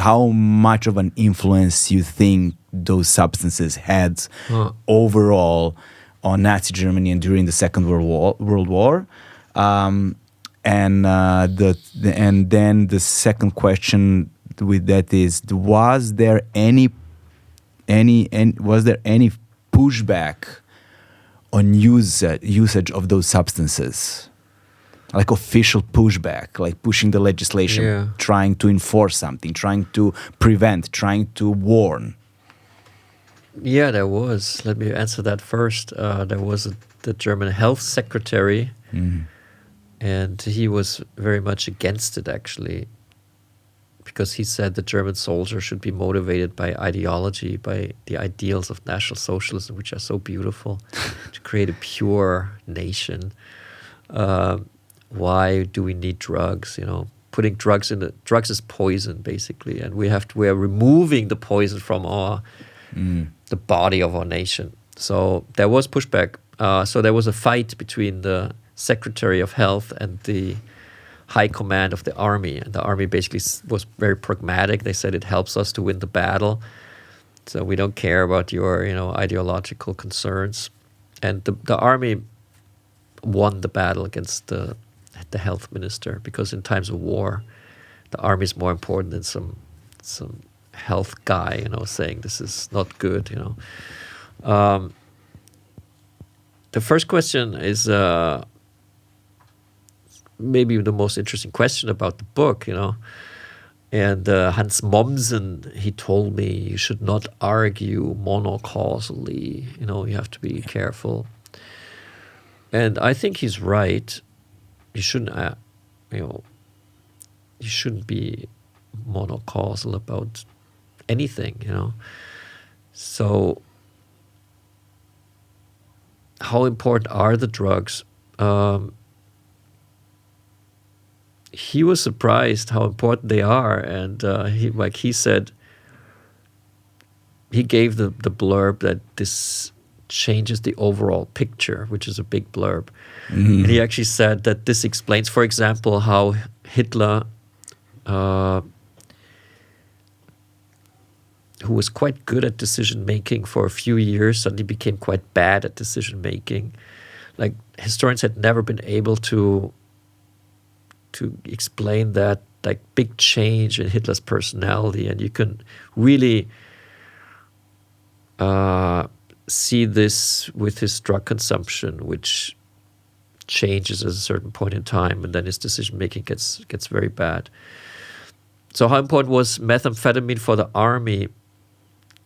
how much of an influence you think those substances had overall on Nazi Germany and during the Second World War. And then the second question with that is: was there any pushback on usage of those substances? Like official pushback, like pushing the legislation, trying to enforce something, trying to prevent, trying to warn. Yeah, there was. Let me answer that first. There was the German health secretary, and he was very much against it, actually, because he said the German soldier should be motivated by ideology, by the ideals of National Socialism, which are so beautiful, to create a pure nation. Why do we need drugs? You know, putting drugs in drugs is poison, basically, and we are removing the poison from the body of our nation. So there was pushback. So there was a fight between the Secretary of Health and the high command of the army, and the army basically was very pragmatic. They said it helps us to win the battle, so we don't care about your ideological concerns. And the army won the battle against the health minister, because in times of war, the army is more important than some health guy, saying this is not good. The first question is maybe the most interesting question about the book, And Hans Mommsen, he told me you should not argue monocausally. You have to be careful. And I think he's right. You shouldn't, you shouldn't be monocausal about anything, So, how important are the drugs? He was surprised how important they are, and he said, he gave the blurb that this changes the overall picture, which is a big blurb. And he actually said that this explains, for example, how Hitler, who was quite good at decision-making for a few years, suddenly became quite bad at decision-making. Like, historians had never been able to explain that, like, big change in Hitler's personality. And you can really see this with his drug consumption, which changes at a certain point in time, and then his decision-making gets very bad. So how important was methamphetamine for the army?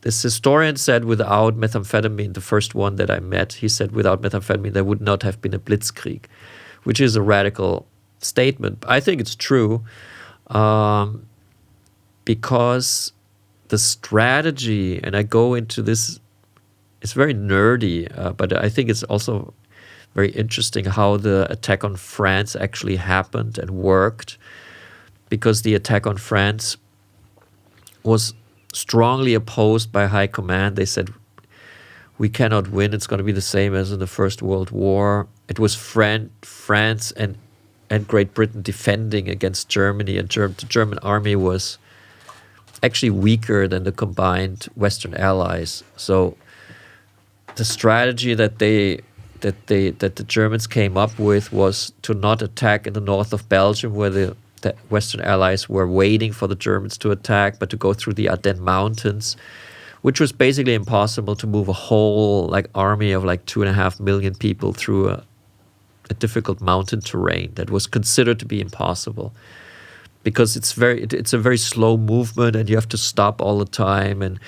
This historian said without methamphetamine, the first one that I met, he said without methamphetamine there would not have been a blitzkrieg, which is a radical statement. I think it's true, because the strategy, and I go into this, it's very nerdy, but I think it's also very interesting how the attack on France actually happened and worked, because the attack on France was strongly opposed by high command. They said, we cannot win, it's going to be the same as in the First World War. It was France and Great Britain defending against Germany, and the German army was actually weaker than the combined Western allies. So the strategy that the Germans came up with was to not attack in the north of Belgium, where the Western allies were waiting for the Germans to attack, but to go through the Ardennes Mountains, which was basically impossible to move a whole army of 2.5 million people through a difficult mountain terrain that was considered to be impossible, because it's a very slow movement, and you have to stop all the time, and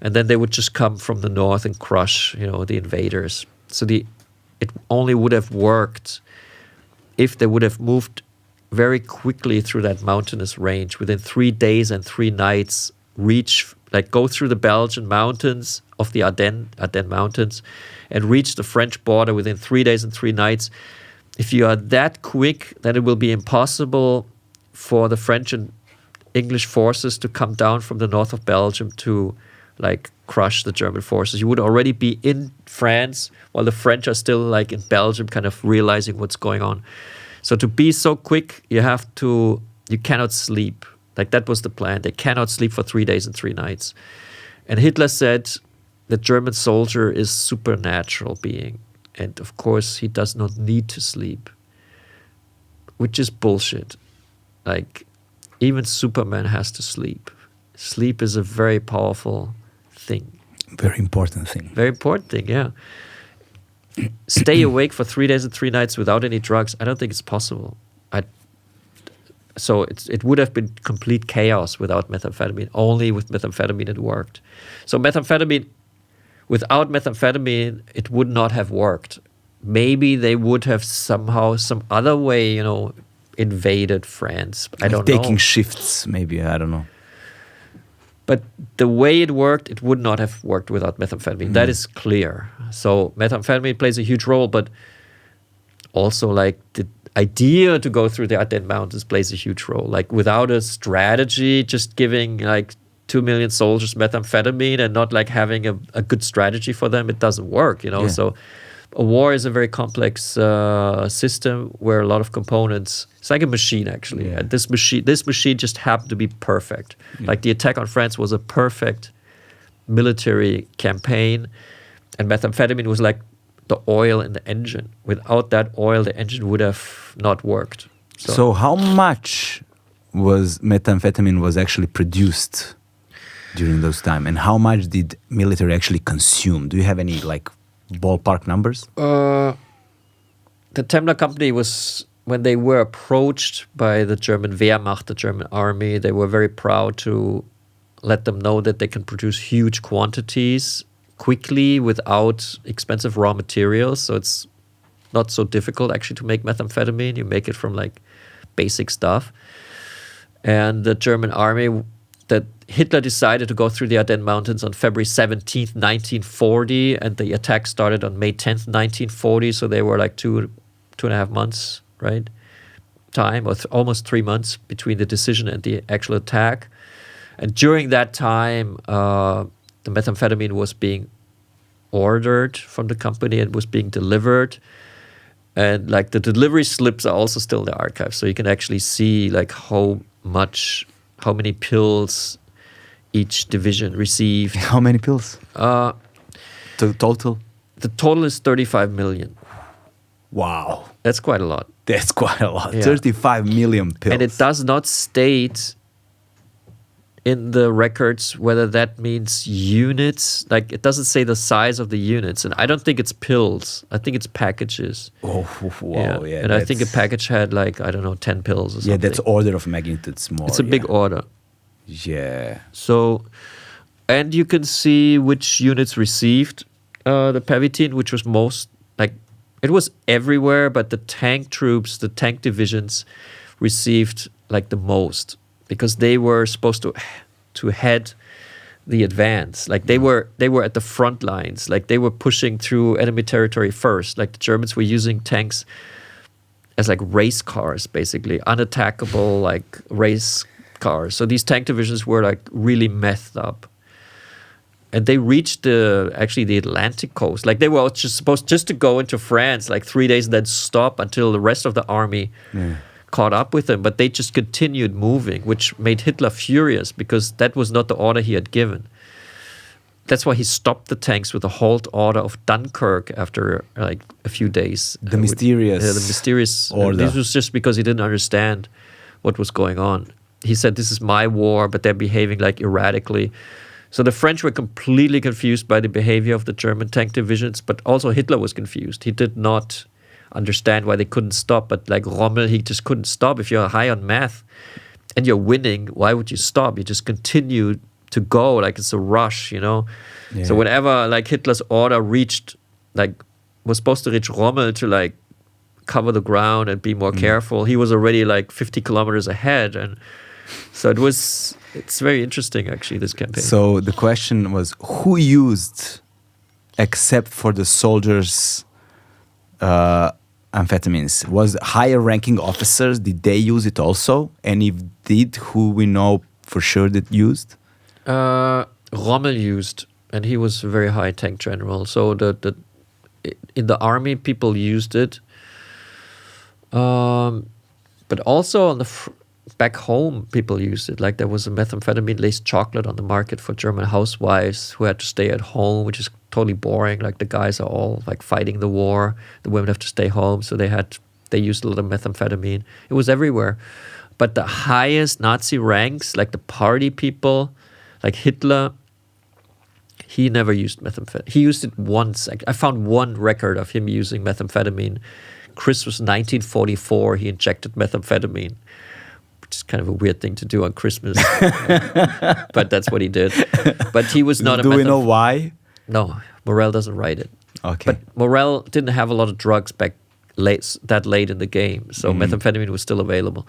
then they would just come from the north and crush the invaders. So it only would have worked if they would have moved very quickly through that mountainous range within 3 days and 3 nights, go through the Belgian mountains of the Ardennes Mountains and reach the French border within 3 days and 3 nights. If you are that quick, then it will be impossible for the French and English forces to come down from the north of Belgium to crush the German forces. You would already be in France while the French are still in Belgium, kind of realizing what's going on. So to be so quick, you cannot sleep. Like that was the plan. They cannot sleep for 3 days and 3 nights. And Hitler said the German soldier is supernatural being. And of course, he does not need to sleep, which is bullshit. Like, even Superman has to sleep. Sleep is a very powerful thing. Very important thing. Very important thing, yeah. Stay awake for 3 days and 3 nights without any drugs, I don't think it's possible. So it would have been complete chaos without methamphetamine. Only with methamphetamine it worked. So without methamphetamine, it would not have worked. Maybe they would have somehow, some other way, invaded France. I don't know. Taking shifts, maybe, I don't know. But the way it worked, it would not have worked without methamphetamine. That is clear. So methamphetamine plays a huge role, but also like the idea to go through the Ardennes Mountains plays a huge role. Like without a strategy, just giving like 2 million soldiers methamphetamine and not like having a good strategy for them, it doesn't work, Yeah. So a war is a very complex system where a lot of components, it's like a machine actually. Yeah. And this machine just happened to be perfect. Yeah. Like the attack on France was a perfect military campaign, and methamphetamine was like the oil in the engine. Without that oil, the engine would have not worked. So how much methamphetamine was actually produced during those time, and how much did military actually consume? Do you have any like ballpark numbers? The Temmler company was, when they were approached by the German Wehrmacht, the German army, they were very proud to let them know that they can produce huge quantities quickly without expensive raw materials. So it's not so difficult actually to make methamphetamine. You make it from like basic stuff. And the German army, that Hitler decided to go through the Ardennes Mountains on February 17th, 1940, and the attack started on May 10th, 1940. So they were like two and a half months, right? Time, or almost 3 months between the decision and the actual attack. And during that time, the methamphetamine was being ordered from the company and was being delivered. And like the delivery slips are also still in the archive. So you can actually see like how many pills each division received. How many pills? The total? The total is 35 million. Wow. That's quite a lot. That's quite a lot. Yeah. 35 million pills. And it does not state in the records whether that means units. Like, it doesn't say the size of the units. And I don't think it's pills. I think it's packages. Oh, wow. Yeah, and I think a package had like, I don't know, 10 pills or something. Yeah, that's order of magnitude more. It's a big order. Yeah. So, and you can see which units received the Pavitine, which was most, like, it was everywhere, but the tank troops, the tank divisions received like the most, because they were supposed to head the advance. Like they were at the front lines. Like they were pushing through enemy territory first. Like the Germans were using tanks as like race cars, basically unattackable like race cars. So these tank divisions were like really methed up, and they reached the Atlantic coast. Like they were just supposed to go into France like 3 days and then stop until the rest of the army caught up with them. But they just continued moving, which made Hitler furious, because that was not the order he had given. That's why he stopped the tanks with a halt order of Dunkirk after like a few days. The mysterious order. This was just because he didn't understand what was going on. He said, "This is my war," but they're behaving like erratically. So the French were completely confused by the behavior of the German tank divisions, but also Hitler was confused. He did not understand why they couldn't stop. But like Rommel, he just couldn't stop. If you're high on math and you're winning, why would you stop? You just continue to go like it's a rush, Yeah. So whenever like Hitler's order was supposed to reach Rommel to like cover the ground and be more careful, he was already like 50 kilometers ahead. And so it's very interesting, actually, this campaign. So the question was, who used, except for the soldiers, amphetamines? Was higher ranking officers, did they use it also? And if did, who we know for sure that used? Rommel used, and he was a very high tank general. So in the army, people used it. But also back home, people used it. Like there was a methamphetamine-laced chocolate on the market for German housewives who had to stay at home, which is totally boring. Like the guys are all like fighting the war. The women have to stay home. So they used a lot of methamphetamine. It was everywhere. But the highest Nazi ranks, like the party people, like Hitler, he never used methamphetamine. He used it once. I found one record of him using methamphetamine. Christmas 1944, he injected methamphetamine, which is kind of a weird thing to do on Christmas. But that's what he did. But he was not Do we know why? No, Morel doesn't write it. Okay. But Morel didn't have a lot of drugs back that late in the game, so methamphetamine was still available.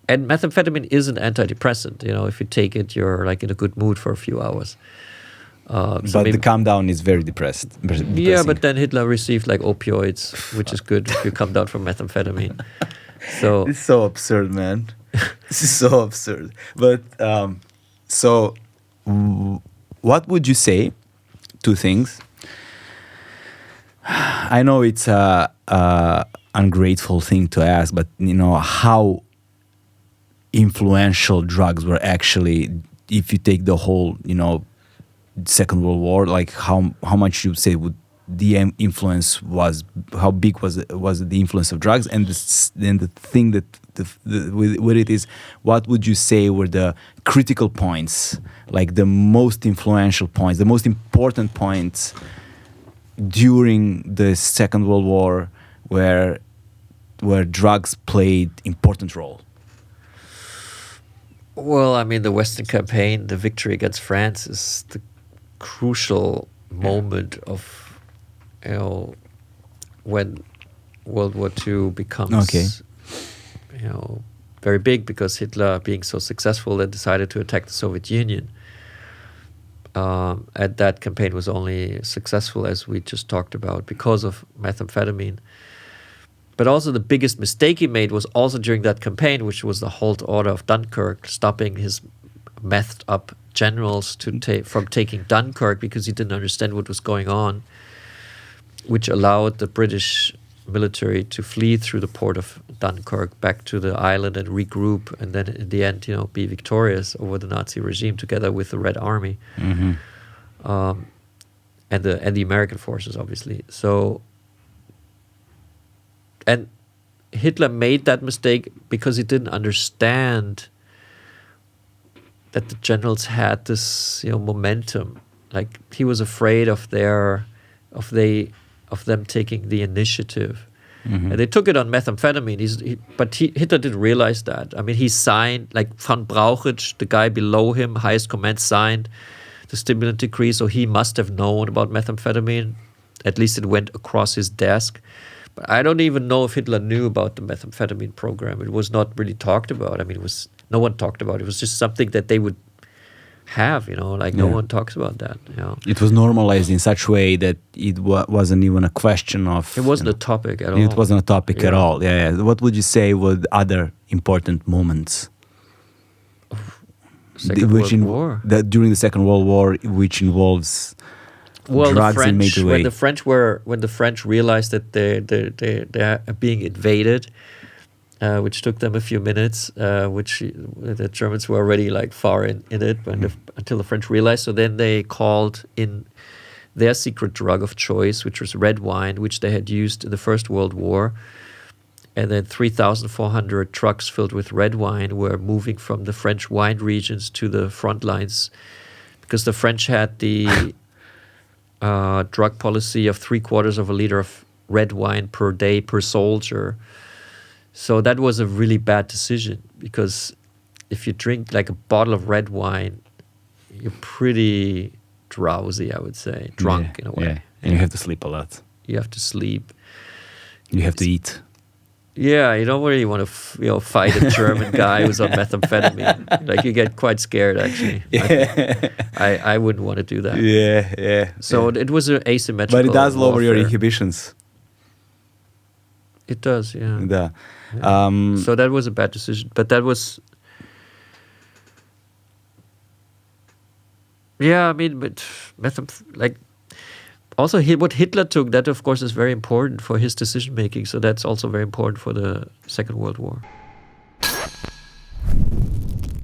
And methamphetamine is an antidepressant. You know, if you take it, you're like in a good mood for a few hours. But the calm down is very depressing. Yeah, but then Hitler received like opioids, which is good if you come down from methamphetamine. So it's so absurd, man. This is so absurd. But what would you say? Two things. I know it's a ungrateful thing to ask, but you know how influential drugs were actually. If you take the whole, you know, Second World War, like how much you say would the influence was, how big was the influence of drugs, and then the thing that with it is, what would you say were the critical points, like the most influential points, the most important points during the Second World War where drugs played important role? Well, I mean, the Western campaign, the victory against France, is the crucial moment of, you know, when World War II becomes, you know, very big, because Hitler, being so successful, then decided to attack the Soviet Union. And that campaign was only successful, as we just talked about, because of methamphetamine. But also the biggest mistake he made was also during that campaign, which was the halt order of Dunkirk, stopping his methed up generals from taking Dunkirk because he didn't understand what was going on, which allowed the British military to flee through the port of Dunkirk back to the island and regroup, and then in the end, you know, be victorious over the Nazi regime together with the Red Army, and the American forces, obviously. So, and Hitler made that mistake because he didn't understand that the generals had this, you know, momentum. Like, he was afraid of them taking the initiative. And they took it on methamphetamine. But Hitler didn't realize that. I mean, he signed, like von Brauchitsch, the guy below him, highest command, signed the stimulant decree, so he must have known about methamphetamine. At least it went across his desk. But I don't even know if Hitler knew about the methamphetamine program. It was not really talked about. I mean, no one talked about it. It was just something that they would have, you know, like no one talks about that, you know. It was normalized in such a way that it wasn't even a question of... It wasn't a topic at all. It wasn't a topic at all, yeah. What would you say were other important moments? World War. During the Second World War, which involves... Well, drugs in a major way. When the French realized that they are being invaded, which took them a few minutes, which the Germans were already like far in it until the French realized. So then they called in their secret drug of choice, which was red wine, which they had used in the First World War. And then 3,400 trucks filled with red wine were moving from the French wine regions to the front lines, because the French had the drug policy of 3/4 of a liter of red wine per day per soldier. So that was a really bad decision, because if you drink like a bottle of red wine, you're pretty drowsy, I would say, drunk in a way. Yeah. And you have to sleep a lot. You have to sleep. You have to eat. Yeah, you don't really want to fight a German guy who's on methamphetamine. Like, you get quite scared, actually. Yeah. I wouldn't want to do that. Yeah. So it was an asymmetrical But it does lower your warfare. inhibitions. It does, yeah. Yeah. So that was a bad decision. But that was... Yeah, I mean, but also, what Hitler took, that of course is very important for his decision making. So that's also very important for the Second World War.